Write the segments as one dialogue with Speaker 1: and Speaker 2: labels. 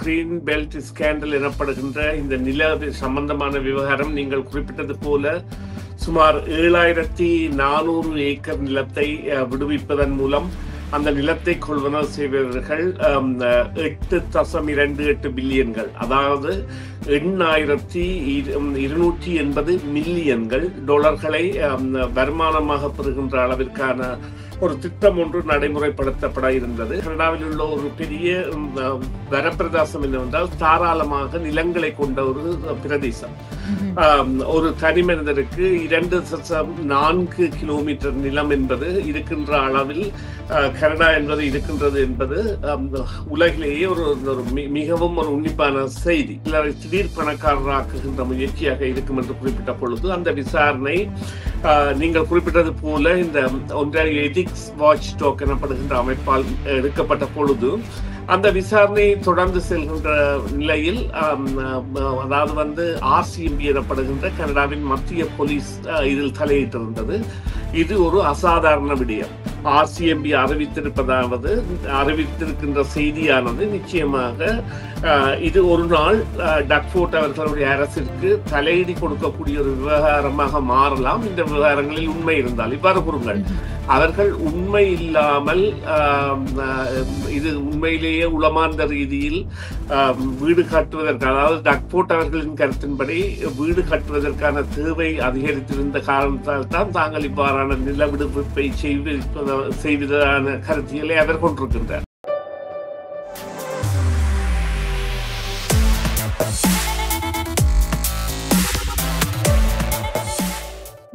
Speaker 1: Green belt scandal எனப்படுகின்ற இந்த நில சம்பந்தமான விவகாரம் நீங்கள் குறிப்பிட்டது போல சுமார் 7400 ஏக்கர் நிலத்தை விடுவிப்பதன் மூலம் அந்த நிலத்தை கொள்வனவு செய்பவர்கள் 8.28 பில்லியன்கள், அதாவது 8280 மில்லியன்கள் டாலர்களை வருமானமாக பெறுகின்ற அளவிற்கான ஒரு திட்டம் ஒன்று நடைமுறைப்படுத்தப்பட இருந்தது. கனடாவில் உள்ள ஒரு பெரிய வரப்பிரதேசம் என்னவென்றால் தாராளமாக நிலங்களை கொண்ட ஒரு பிரதேசம். ஒரு தனி மனிதருக்கு 2.4 கிலோமீட்டர் நிலம் என்பது இருக்கின்ற அளவில் கனடா என்பது இருக்கின்றது என்பது உலகிலேயே ஒரு மிகவும் ஒரு உன்னிப்பான செய்தி. திடீர் பணக்காரராக்குகின்ற முயற்சியாக இருக்கும் என்று குறிப்பிட்ட பொழுது அந்த விசாரணை நீங்கள் குறிப்பிட்டது போல இந்த ஒன்றாரியோ எதிக்ஸ் வாட்ச் டாக் எனப்படுகின்ற அமைப்பால் எடுக்கப்பட்ட பொழுது அந்த விசாரணை தொடர்ந்து செல்கின்ற நிலையில் அதாவது RCMP எனப்படுகின்ற கனடாவின் மத்திய போலீஸ் இதில் தலையிட்டிருந்தது. இது ஒரு அசாதாரண விடயம். RCMP அறிவித்திருக்கின்ற செய்தியானது நிச்சயமாக இது ஒரு நாள் டக்ஃபோர்ட் அவர்களுடைய அரசிற்கு தலையீடு கொடுக்கக்கூடிய ஒரு விவகாரமாக மாறலாம். இந்த விவகாரங்களில் உண்மை இருந்தால் இவ்வாறு கூறுங்கள். அவர்கள் உண்மை இல்லாமல் இது உண்மையிலேயே உளமார்ந்த ரீதியில் வீடு கட்டுவதற்கு, அதாவது டக்ஃபோர்ட் அவர்களின் கருத்தின்படி வீடு கட்டுவதற்கான தேவை அதிகரித்திருந்த காரணத்தால் தான் தாங்கள் இவ்வாறான நில விடுவிப்பை செய்வதான கருத்தியலை அவர் கொண்டிருக்கின்றார்.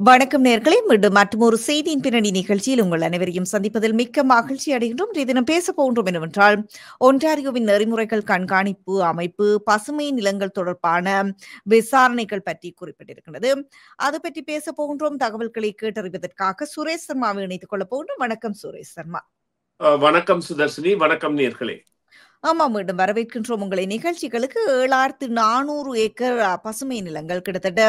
Speaker 2: வணக்கம் நேயர்களே, மீண்டும் மற்றொரு செய்தியின் பின்னணி நிகழ்ச்சியில் உங்கள் அனைவரையும் சந்திப்பதில் மிக்க மகிழ்ச்சி அடைகின்றோம். இன்றைய தினம் பேச போகின்றோம் என்னவென்றால், ஒன்டாரியோவின் நெறிமுறைகள் கண்காணிப்பு அமைப்பு பசுமை நிலங்கள் தொடர்பான விசாரணைகள் பற்றி குறிப்பிட்டிருக்கிறது. அது பற்றி பேச போகின்றோம். தகவல்களை கேட்டறிவதற்காக சுரேஷ் சர்மாவை இணைத்துக் கொள்ள போகின்றோம். வணக்கம் சுரேஷ் சர்மா.
Speaker 1: வணக்கம் சுதர்ஷினி. வணக்கம் நேயர்களே.
Speaker 2: ஆமா, மீண்டும் வரவேற்கின்றோம் உங்களை நிகழ்ச்சிகளுக்கு. 7400 ஏக்கர் பசுமை நிலங்கள், கிட்டத்தட்ட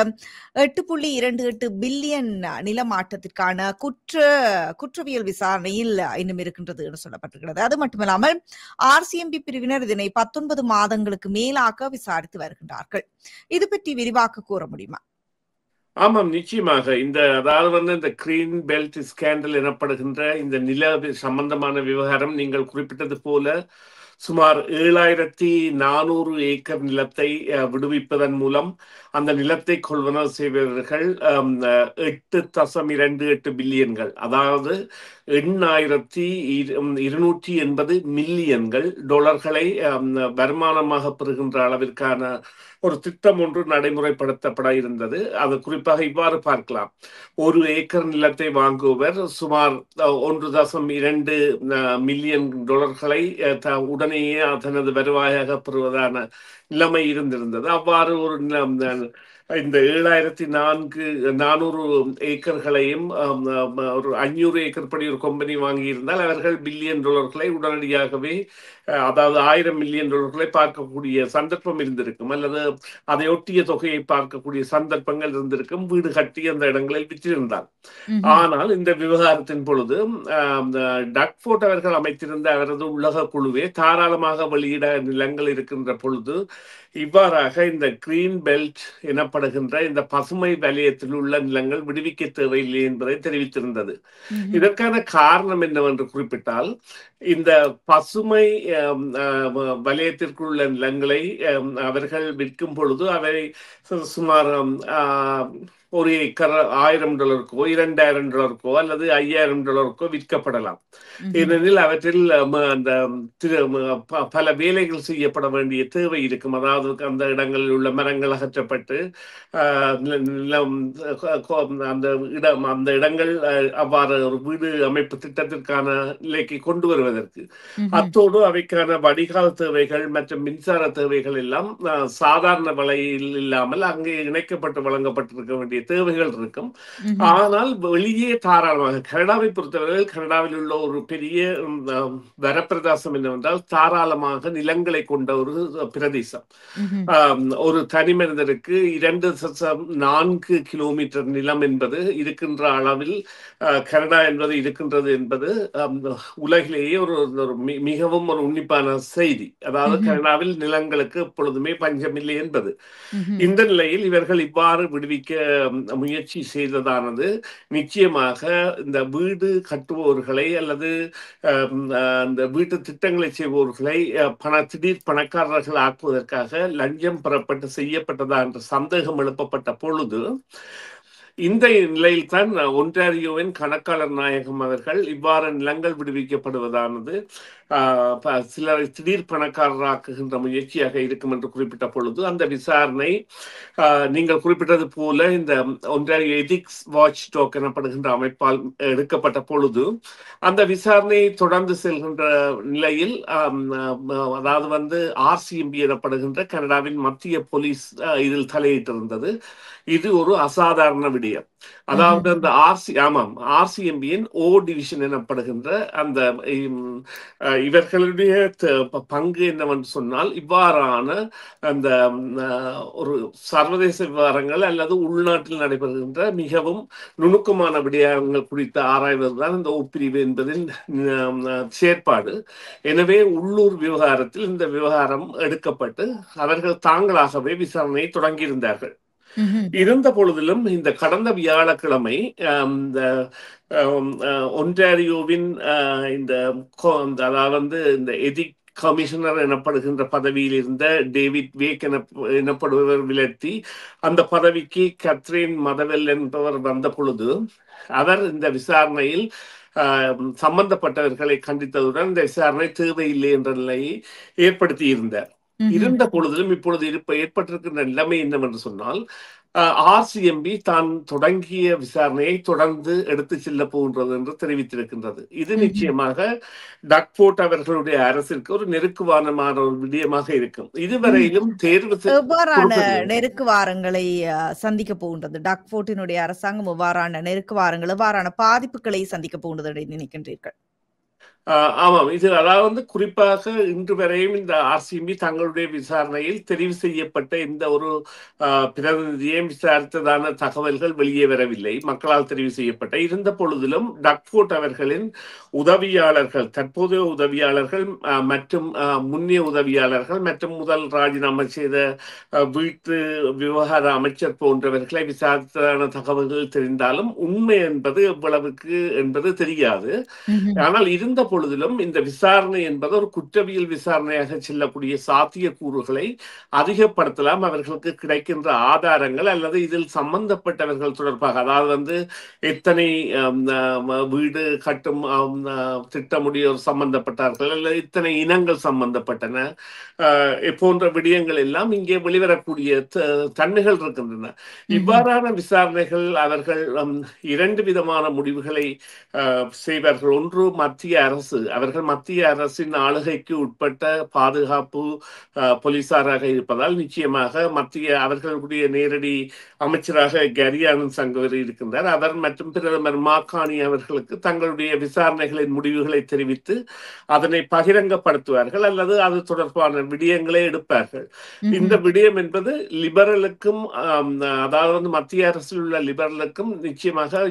Speaker 2: 8.28 பில்லியன் நிலமாற்றத்திற்கான குற்றவியல் விசாரணையில் இன்னும் இருக்கின்றது என்று சொல்லப்பட்டிருக்கிறது. அது மட்டுமில்லாமல் RCMP பிரிவினர் இதனை 19 மாதங்களுக்கு மேலாக விசாரித்து வருகின்றார்கள். இது பற்றி விரிவாக்க கூற முடியுமா?
Speaker 1: ஆமாம், நிச்சயமாக. அதாவது இந்த கிரீன் பெல்ட் ஸ்கேண்டல் எனப்படுகின்ற இந்த நில சம்பந்தமான விவகாரம் நீங்கள் குறிப்பிட்டது போல சுமார் 7400 ஏக்கர் நிலத்தை விடுவிப்பதன் மூலம் அந்த நிலத்தை கொள்வனவு செய்பவர்கள் 8.28 பில்லியன்கள், அதாவது 8280 மில்லியன்கள் டாலர்களை வருமானமாக பெறுகின்ற அளவிற்கான ஒரு திட்டம் ஒன்று நடைமுறைப்படுத்தப்பட இருந்தது. அது குறிப்பாக இவ்வாறு பார்க்கலாம். ஒரு ஏக்கர் நிலத்தை வாங்குபவர் சுமார் 1.2 மில்லியன் டாலர்களை உடனேயே தனது வருவாயாக பெறுவதான நிலைமை இருந்திருந்தது. அவ்வாறு ஒரு இந்த 7400 ஏக்கர்களையும் ஒரு 500 ஏக்கர் படி ஒரு கம்பெனி வாங்கியிருந்தால் அவர்கள் பில்லியன் டாலர்களை உடனடியாகவே, அதாவது 1000 மில்லியன் டாலர்களை பார்க்கக்கூடிய சந்தர்ப்பம் இருந்திருக்கும், அல்லது அதை ஒட்டிய தொகையை பார்க்கக்கூடிய சந்தர்ப்பங்கள் இருந்திருக்கும், வீடு கட்டி அந்த இடங்களில் விற்றிருந்தால். ஆனால் இந்த விவகாரத்தின் பொழுது டக்ஃபோர்ட் அவர்கள் அமைத்திருந்த அவரது உலக குழுவே தாராளமாக வெளியிட நிலங்கள் இருக்கின்ற பொழுது இவ்வாறாக இந்த கிரீன் பெல்ட் எனப்படுகின்ற இந்த பசுமை வலயத்தில் உள்ள நிலங்கள் விடுவிக்க தேவையில்லை என்பதை தெரிவித்திருந்தது. இதற்கான காரணம் என்னவென்று குறிப்பிட்டால், இந்த பசுமை வலயத்திற்குள்ள நிலங்களை அவர்கள் விற்கும் பொழுது அவை சுமார் ஒரு ஏக்கர் $1000 $2000 அல்லது $5000 விற்கப்படலாம். ஏனெனில் அவற்றில் அந்த பல வேலைகள் செய்யப்பட வேண்டிய தேவை இருக்கும். அதாவது அந்த இடங்களில் உள்ள மரங்கள் அகற்றப்பட்டு அந்த இடங்கள் அவ்வாறு ஒரு வீடு அமைப்பு திட்டத்திற்கான நிலைக்கு கொண்டு வருவதற்கு, அத்தோடு அவைக்கான வடிகால் தேவைகள் மற்றும் மின்சார தேவைகள் எல்லாம் சாதாரண விலையில் இல்லாமல் அங்கே இணைக்கப்பட்டு வழங்கப்பட்டிருக்க வேண்டிய வேண்டிய தேவைகள் இருக்கும்.
Speaker 2: ம்ஹ்ம்.
Speaker 1: ஆனால் வெளியே தாராளமாக கனடாவை பொறுத்தவரையில் கனடாவில் உள்ள ஒரு பெரிய வரப்பிரதாசம் என்னவென்றால் தாராளமாக நிலங்களை கொண்ட ஒரு பிரதேசம்.
Speaker 2: ம்ஹ்ம்.
Speaker 1: ஒரு தனி மனிதருக்கு 2.4 கிலோமீட்டர் நிலம் என்பது இருக்கின்ற அளவில் கனடா என்பது இருக்கின்றது என்பது உலகிலேயே ஒரு ஒரு மிகவும் ஒரு உன்னிப்பான செய்தி. அதாவது
Speaker 2: ம்ஹ்ம்.
Speaker 1: கனடாவில் நிலங்களுக்கு எப்பொழுதுமே பஞ்சமில்லை என்பது.
Speaker 2: ம்ஹ்ம்.
Speaker 1: இந்த நிலையில் இவர்கள் இவ்வாறு விடுவிக்க முயற்சி செய்ததானது நிச்சயமாக இந்த வீடு கட்டுபவர்களை அல்லது அந்த வீட்டு திட்டங்களை செய்பவர்களை திடீர் பணக்காரர்கள் ஆக்குவதற்காக லஞ்சம் பெறப்பட்டு செய்யப்பட்டதா என்ற சந்தேகம் எழுப்பப்பட்ட பொழுது இந்த நிலையில் தான் ஒன்டாரியோவின் கணக்காளர் நாயகம் அவர்கள் இவ்வாறு நிலங்கள் விடுவிக்கப்படுவதானது சிலரை திடீர் பணக்காரராக்குகின்ற முயற்சியாக இருக்கும் என்று குறிப்பிட்ட பொழுது அந்த விசாரணை நீங்கள் குறிப்பிட்டது போல இந்த ஒன்றாரியோ எதிக்ஸ் வாட்ச் டாக் எனப்படுகின்ற அமைப்பால் எடுக்கப்பட்ட பொழுது அந்த விசாரணை தொடர்ந்து செல்கின்ற நிலையில் அதாவது ஆர்சிஎம்பி எனப்படுகின்ற கனடாவின் மத்திய போலீஸ் இதில் தலையிட்டிருந்தது. இது ஒரு அசாதாரண விடயம். அதாவது அந்த ஆர்சிஎம்பியின் ஓ டிவிஷன் எனப்படுகின்ற அந்த இவர்களுடைய பங்கு என்னவென்று சொன்னால் இவ்வாறான அந்த ஒரு சர்வதேச விவகாரங்கள் அல்லது உள்நாட்டில் நடைபெறுகின்ற மிகவும் நுணுக்கமான விடயங்கள் குறித்து ஆராய்வதுதான் இந்த பிரிவு என்பதின் செயற்பாடு. எனவே உள்ளூர் விவகாரத்தில் இந்த விவகாரம் எடுக்கப்பட்டு அவர்கள் தாங்களாகவே விசாரணையை தொடங்கியிருந்தார்கள். இருந்த பொழுதிலும் இந்த கடந்த வியாழக்கிழமை இந்த ஒன்டாரியோவின் இந்த அதாவது இந்த எதிக் கமிஷனர் எனப்படுகின்ற பதவியில் இருந்த டேவிட் வேக் எனப்படுபவர் விலத்தி அந்த பதவிக்கு கத்ரீன் மதவெல் என்பவர் வந்த பொழுது அவர் இந்த விசாரணையில் சம்பந்தப்பட்டவர்களை கண்டித்ததுடன் இந்த விசாரணை தேவையில்லை என்ற நிலையை ஏற்படுத்தி இருந்தார். இருந்த பொழுதிலும் இப்பொழுது ஏற்பட்டிருக்கின்ற நிலைமை என்னவென்று சொன்னால் ஆர்சிஎம்பி தான் தொடங்கிய விசாரணையை தொடர்ந்து எடுத்து செல்ல போகின்றது என்று தெரிவித்திருக்கின்றது. இது நிச்சயமாக டக்ஃபோர்ட் அவர்களுடைய அரசிற்கு ஒரு நெருக்குவாரமான ஒரு விடயமாக இருக்கும். இதுவரையிலும் தேர்வு
Speaker 2: எவ்வாறான நெருக்குவாரங்களை சந்திக்க போகின்றது டக்ஃபோர்ட்டினுடைய அரசாங்கம் எவ்வாறான நெருக்குவாரங்கள் எவ்வாறான பாதிப்புகளை சந்திக்க போகின்றது நினைக்கின்றீர்கள்?
Speaker 1: ஆமாம், இது அதாவது குறிப்பாக இன்று வரையும் இந்த ஆர்சிஎம்பி தங்களுடைய விசாரணையில் தெரிவு செய்யப்பட்ட இந்த ஒரு பிரதிநிதியை விசாரித்ததான தகவல்கள் வெளியே வரவில்லை. மக்களால் தெரிவு செய்யப்பட்ட இருந்த பொழுதிலும் டக்ஃபோர்ட் அவர்களின் உதவியாளர்கள், தற்போதைய உதவியாளர்கள் மற்றும் முன்னிய உதவியாளர்கள் மற்றும் முதல் ராஜினாமா செய்த வீட்டு விவகார அமைச்சர் போன்றவர்களை விசாரித்ததான தகவல்கள் தெரிந்தாலும் உண்மை என்பது எவ்வளவுக்கு என்பது தெரியாது. ஆனால் இருந்த பொழுதிலும் இந்த விசாரணை என்பது ஒரு குற்றவியல் விசாரணையாக செல்லக்கூடிய சாத்திய கூறுகளை அதிகப்படுத்தலாம். அவர்களுக்கு கிடைக்கின்ற ஆதாரங்கள் அல்லது இதில் சம்பந்தப்பட்டவர்கள் தொடர்பாக, அதாவது எத்தனை வீடு கட்டும் திட்டமுடியோர் சம்பந்தப்பட்டார்கள் அல்லது இத்தனை இனங்கள் சம்பந்தப்பட்டன போன்ற விடயங்கள் எல்லாம் இங்கே வெளிவரக்கூடிய தன்மைகள் இருக்கின்றன. இவ்வாறான விசாரணைகள் அவர்கள் இரண்டு விதமான முடிவுகளை செய்வார்கள். ஒன்று, மத்திய அரசு, அவர்கள் மத்திய அரசின் ஆளுகைக்கு உட்பட்ட பாதுகாப்பு போலீசாராக இருப்பதால் நிச்சயமாக அவர்களுடைய நேரடி அமைச்சராக கேரி ஆனந்த் சங்கரி இருக்கின்றார். அவர் மற்றும் பிரதமர் மாகாணி அவர்களுக்கு தங்களுடைய விசாரணைகளின் முடிவுகளை தெரிவித்து அதனை பகிரங்கப்படுத்துவார்கள் அல்லது அது தொடர்பான விடயங்களை எடுப்பார்கள். இந்த விடயம் என்பது லிபரலுக்கும் அதாவது மத்திய அரசில் உள்ள லிபரலுக்கும் நிச்சயமாக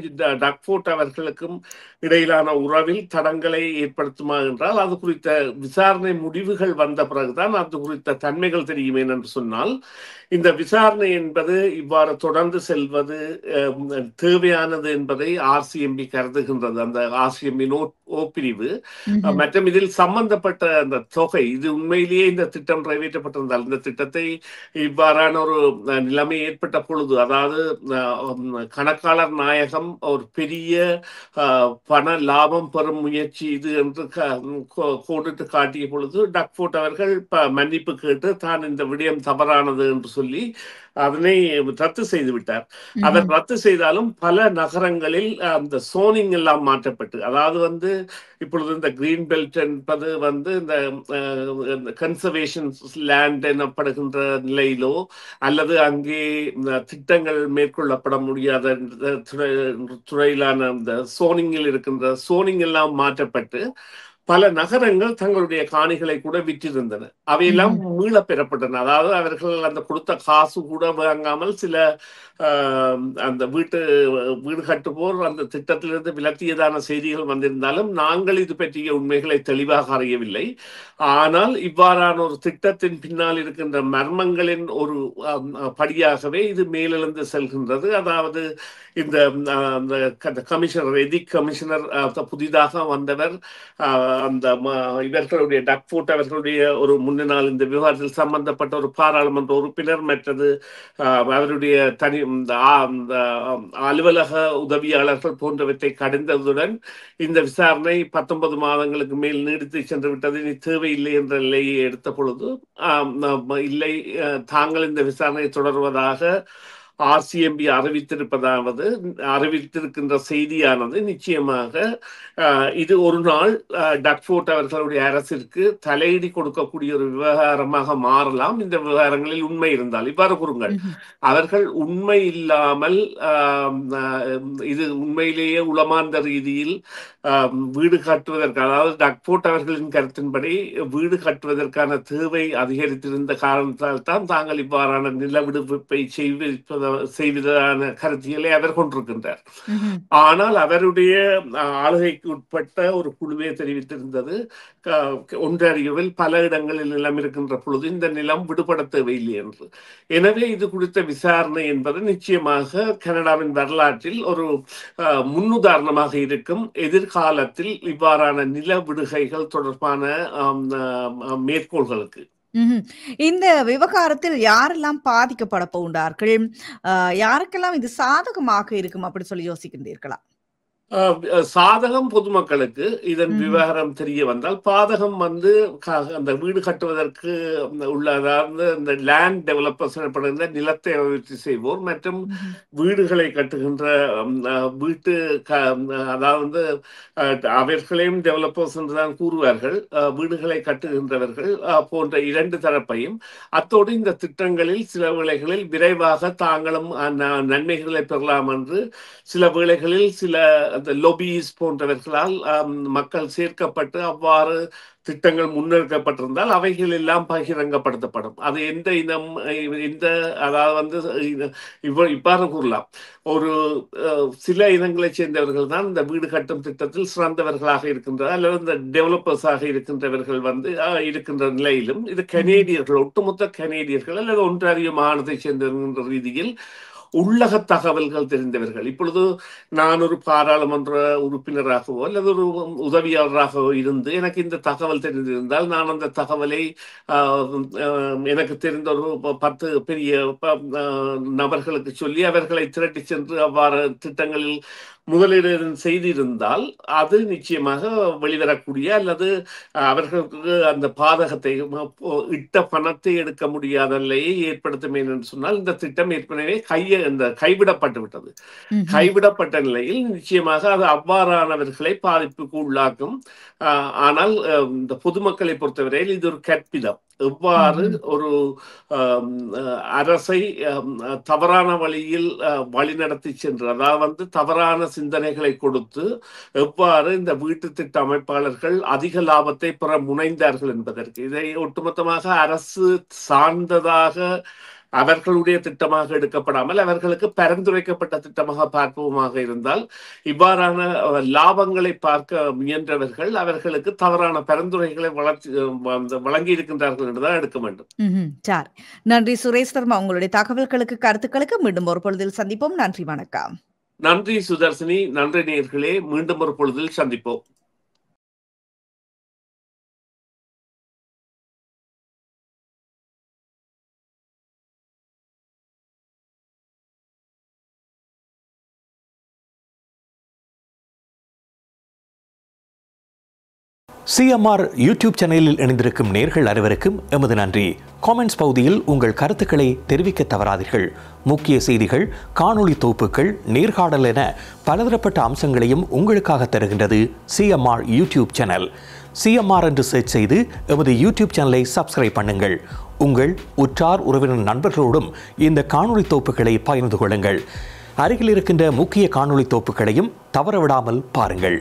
Speaker 1: டக்ஃபோர்ட் அவர்களுக்கும் இடையிலான உறவில் தடங்களை ஏற்படுத்துமா என்றால் அது குறித்த விசாரணை முடிவுகள் வந்த பிறகுதான் அது குறித்த தன்மைகள் தெரியுமே என்று சொன்னால் இந்த விசாரணை என்பது இவ்வாறு தொடர்ந்து செல்வது தேவையானது என்பதை ஆர்சிஎம்பி கருதுகின்றது. அந்த ஆர்சிஎம்பி ஓ பிரிவு மற்றும் இதில் சம்பந்தப்பட்ட அந்த தொகை, இது உண்மையிலேயே இந்த திட்டம் நிறைவேற்றப்பட்டிருந்தால் இந்த திட்டத்தை இவ்வாறான ஒரு நிலைமை ஏற்பட்ட பொழுது, அதாவது கணக்காளர் நாயகம் ஒரு பெரிய பண லாபம் பெறும் முயற்சி இது என்று கோடிட்டு காட்டிய பொழுது டக்ஃபோர்ட் அவர்கள் மன்னிப்பு கேட்டு தான் இந்த விடயம் தவறானது என்று சொல்லி அதனை ரத்து செய்து விட்டார். அவர்
Speaker 2: ம்ஹ்ம்.
Speaker 1: ரத்து செய்தாலும் பல நகரங்களில் அந்த சோனிங் எல்லாம் மாற்றப்பட்டு, அதாவது இப்பொழுது இந்த கிரீன் பெல்ட் என்பது இந்த கன்சர்வேஷன் லேண்ட் எனப்படுகின்ற நிலையிலோ, அல்லது அங்கே திட்டங்கள் மேற்கொள்ளப்பட முடியாத துறையிலான இந்த சோனிங்கில் இருக்கின்ற சோனிங் எல்லாம் மாற்றப்பட்டு பல நகரங்கள் தங்களுடைய காணிகளை கூட விற்றிருந்தன. அவையெல்லாம்
Speaker 2: ம்ஹ்ம்.
Speaker 1: மீள பெறப்பட்டன. அதாவது அவர்கள் அந்த கொடுத்த காசு கூட வாங்காமல் சில அந்த வீடு கட்டுவோர் அந்த திட்டத்திலிருந்து விலக்கியதான செய்திகள் வந்திருந்தாலும் நாங்கள் இது பற்றிய உண்மைகளை தெளிவாக அறியவில்லை. ஆனால் இவ்வாறான ஒரு திட்டத்தின் பின்னால் இருக்கின்ற மர்மங்களின் ஒரு படியாகவே இது மேலெழுந்து செல்கின்றது. அதாவது இந்த கமிஷனர் எதிக் கமிஷனர் புதிதாக வந்தவர் இவர்களுடைய டக்ஃபோர்ட் அவர்களுடைய ஒரு முன்னாள் இந்த விவகாரத்தில் சம்பந்தப்பட்ட ஒரு பாராளுமன்ற உறுப்பினர், மற்றது அவருடைய தனி இந்த அலுவலக உதவியாளர்கள் போன்றவற்றை கடிந்ததுடன் இந்த விசாரணை 19 மாதங்களுக்கு மேல் நீடித்து சென்று விட்டது, இனி தேவையில்லை என்ற நிலையை எடுத்த பொழுது இல்லை, தாங்கள் இந்த விசாரணையை தொடர்வதாக RCMP அறிவித்திருக்கின்ற செய்தியானது நிச்சயமாக இது ஒரு நாள் டக்ஃபோர்ட் அவர்களுடைய அரசிற்கு தலையீடு கொடுக்கக்கூடிய ஒரு விவகாரமாக மாறலாம். இந்த விவகாரங்களில் உண்மை இருந்தால் இவ்வாறு கூறுங்கள். அவர்கள் உண்மை இல்லாமல் இது உண்மையிலேயே உளமார்ந்த ரீதியில் வீடு கட்டுவதற்கு, அதாவது டக்ஃபோர்ட் அவர்களின் கருத்தின்படி வீடு கட்டுவதற்கான தேவை அதிகரித்திருந்த காரணத்தால் தான் தாங்கள் இவ்வாறான நில விடுவிப்பை செய்வதான கருத்தியலை அவர் கொண்டிருக்கின்றார். ஆனால் அவருடைய ஆளுகைக்கு உட்பட்ட ஒரு குழுவே தெரிவித்திருந்தது, ஒன்றாரியோவில் பல இடங்களில் நிலம் இருக்கின்ற பொழுது இந்த நிலம் விடுபட தேவையில்லை என்று. எனவே இது குறித்த விசாரணை என்பது நிச்சயமாக கனடாவின் வரலாற்றில் ஒரு முன்னுதாரணமாக இருக்கும். எதிர்காலத்தில் இவ்வாறான நில விடுகைகள் தொடர்பான மேற்கோள்களுக்கு
Speaker 2: இந்த விவகாரத்தில் யாரெல்லாம் பாதிக்கப்பட போகின்றார்கள்? யாருக்கெல்லாம் இது சாதகமாக இருக்கும் அப்படி சொல்லி யோசிக்கின்றீர்களா?
Speaker 1: சாதகம் பொதுமக்களுக்கு இதன் விவகாரம் தெரிய வந்தால், பாதகம் அந்த வீடு கட்டுவதற்கு உள்ள, அதாவது இந்த லேண்ட் டெவலப்பர்ஸ் எனப்படுகின்ற நிலத்தை அபிவிருத்தி செய்வோர் மற்றும் வீடுகளை கட்டுகின்ற வீட்டு அதாவது அவர்களையும் டெவலப்பர்ஸ் என்றுதான் கூறுவார்கள், வீடுகளை கட்டுகின்றவர்கள் போன்ற இரண்டு தரப்பையும், அத்தோடு இந்த திட்டங்களில் சில வேளைகளில் விரைவாக தாங்களும் நன்மைகளை பெறலாம் என்று சில வேளைகளில் சில அந்த லொபிஸ் போன்றவர்களால் மக்கள் சேர்க்கப்பட்டு அவ்வாறு திட்டங்கள் முன்னெடுக்கப்பட்டிருந்தால் அவைகள் எல்லாம் பகிரங்கப்படுத்தப்படும். அது எந்த இனம், அதாவது இவ்வாறு கூறலாம், ஒரு சில இனங்களைச் சேர்ந்தவர்கள் தான் இந்த வீடு கட்டும் திட்டத்தில் சிறந்தவர்களாக இருக்கின்ற அல்லது இந்த டெவலப்பர்ஸாக இருக்கின்றவர்கள் இருக்கின்ற நிலையிலும், இது கனேடியர்கள், ஒட்டுமொத்த கனேடியர்கள் அல்லது ஒன்றாரிய மாகாணத்தைச் சேர்ந்த ரீதியில் உள்ளக தகவல்கள் தெரிந்தவர்கள். இப்பொழுது நான் ஒரு பாராளுமன்ற உறுப்பினராகவோ அல்லது ஒரு உதவியாளராகவோ இருந்து எனக்கு இந்த தகவல் தெரிந்திருந்தால், நான் அந்த தகவலை எனக்கு தெரிந்த ஒரு 10 பெரிய நபர்களுக்கு சொல்லி அவர்களை திரட்டி சென்று அவ்வாறு திட்டங்களில் முதலீடு செய்திருந்தால் அது நிச்சயமாக வெளிவரக்கூடிய அல்லது அவர்களுக்கு அந்த பாதகத்தை இட்ட பணத்தை எடுக்க முடியாத நிலையை ஏற்படுத்தும் என்று சொன்னால், இந்த திட்டம் ஏற்கனவே கைவிடப்பட்டு விட்டது. கைவிடப்பட்ட நிலையில் நிச்சயமாக அது அவ்வாறானவர்களை பாதிப்புக்கு உள்ளாக்கும். ஆனால் இந்த பொதுமக்களை பொறுத்தவரையில் இது ஒரு கற்பிதம். எவ்வாறு ஒரு அரசை தவறான வழியில் வழிநடத்தி சென்று, அதாவது தவறான சிந்தனைகளை கொடுத்து எவ்வாறு இந்த வீட்டு திட்ட அமைப்பாளர்கள் அதிக லாபத்தை பெற முனைந்தார்கள் என்பதற்கு, இதை ஒட்டுமொத்தமாக அரசு சார்ந்ததாக அவர்களுடைய திட்டமாக எடுக்கப்படாமல் அவர்களுக்கு பரிந்துரைக்கப்பட்ட திட்டமாக பார்ப்போமாக இருந்தால், இவ்வாறான லாபங்களை பார்க்க முயன்றவர்கள் அவர்களுக்கு தவறான பரிந்துரைகளை வழங்கி இருக்கின்றார்கள் என்றுதான் எடுக்க வேண்டும்.
Speaker 2: சார், நன்றி சுரேஷ் சர்மா. உங்களுடைய தகவல்களுக்கு, கருத்துக்களுக்கு மீண்டும் ஒரு பொழுதில் சந்திப்போம். நன்றி, வணக்கம்.
Speaker 1: நன்றி சுதர்சினி. நன்றி நேயர்களே. மீண்டும் ஒரு பொழுதில் சந்திப்போம்.
Speaker 3: சிஎம்ஆர் யூடியூப் சேனலில் இணைந்திருக்கும் நேர்கள் அனைவருக்கும் எமது நன்றி. காமெண்ட்ஸ் பகுதியில் உங்கள் கருத்துக்களை தெரிவிக்க தவறாதீர்கள். முக்கிய செய்திகள், காணொளி தொகுப்புகள், நேர்காணல் என பலதரப்பட்ட அம்சங்களையும் உங்களுக்காக தருகின்றது சிஎம்ஆர் யூடியூப் சேனல். சிஎம்ஆர் என்று சர்ச் செய்து எமது யூடியூப் சேனலை சப்ஸ்கிரைப் பண்ணுங்கள். உங்கள் உற்றார் உறவினர் நண்பர்களோடும் இந்த காணொளி தொகுப்புகளை பகிர்ந்து கொள்ளுங்கள். அருகில் இருக்கின்ற முக்கிய காணொளி தொகுப்புகளையும் தவறவிடாமல் பாருங்கள்.